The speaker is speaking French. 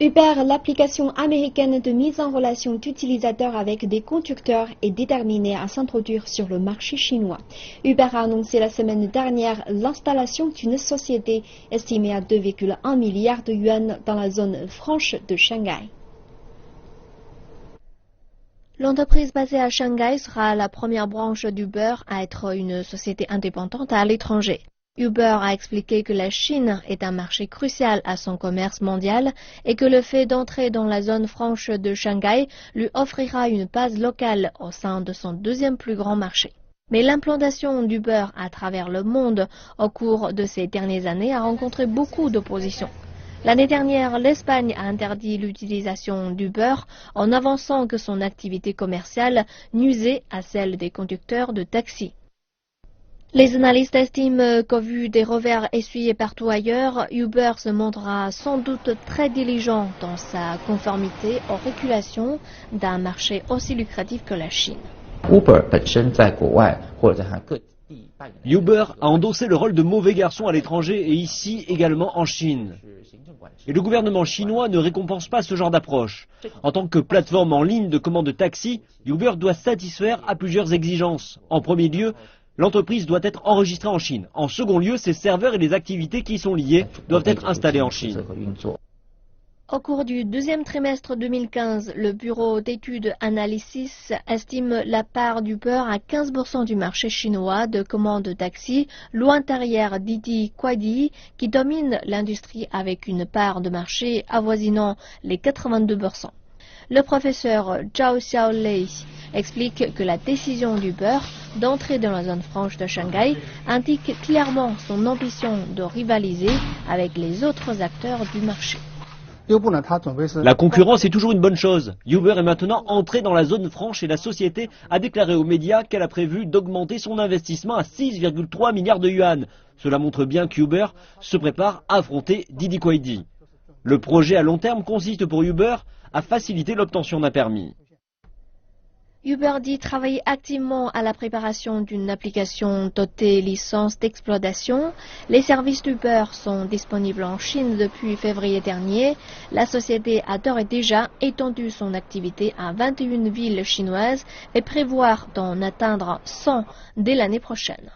Uber, l'application américaine de mise en relation d'utilisateurs avec des conducteurs, est déterminée à s'introduire sur le marché chinois. Uber a annoncé la semaine dernière l'installation d'une société estimée à 2,1 milliards de yuans dans la zone franche de Shanghai. L'entreprise basée à Shanghai sera la première branche d'Uber à être une société indépendante à l'étranger. Uber a expliqué que la Chine est un marché crucial à son commerce mondial et que le fait d'entrer dans la zone franche de Shanghai lui offrira une base locale au sein de son deuxième plus grand marché. Mais l'implantation d'Uber à travers le monde au cours de ces dernières années a rencontré beaucoup d'opposition. L'année dernière, l'Espagne a interdit l'utilisation d'Uber en avançant que son activité commerciale nuisait à celle des conducteurs de taxi. Les analystes estiment qu'au vu des revers essuyés partout ailleurs, Uber se montrera sans doute très diligent dans sa conformité aux régulations d'un marché aussi lucratif que la Chine. Uber a endossé le rôle de mauvais garçon à l'étranger et ici également en Chine. Et le gouvernement chinois ne récompense pas ce genre d'approche. En tant que plateforme en ligne de commande de taxi, Uber doit satisfaire à plusieurs exigences. En premier lieu, l'entreprise doit être enregistrée en Chine. En second lieu, ses serveurs et les activités qui y sont liées doivent être installés en Chine. Au cours du deuxième trimestre 2015, le bureau d'études Analysis estime la part d'Uber à 15% du marché chinois de commandes de taxi, loin derrière Didi Kuaidi, qui domine l'industrie avec une part de marché avoisinant les 82%. Le professeur Zhao Xiaolei explique que la décision d'Uber d'entrer dans la zone franche de Shanghai indique clairement son ambition de rivaliser avec les autres acteurs du marché. La concurrence est toujours une bonne chose. Uber est maintenant entré dans la zone franche et la société a déclaré aux médias qu'elle a prévu d'augmenter son investissement à 6,3 milliards de yuan. Cela montre bien qu'Uber se prépare à affronter Didi Kuaidi. Le projet à long terme consiste pour Uber à faciliter l'obtention d'un permis. Uber dit travailler activement à la préparation d'une application dotée licence d'exploitation. Les services d'Uber sont disponibles en Chine depuis février dernier. La société a d'ores et déjà étendu son activité à 21 villes chinoises et prévoit d'en atteindre 100 dès l'année prochaine.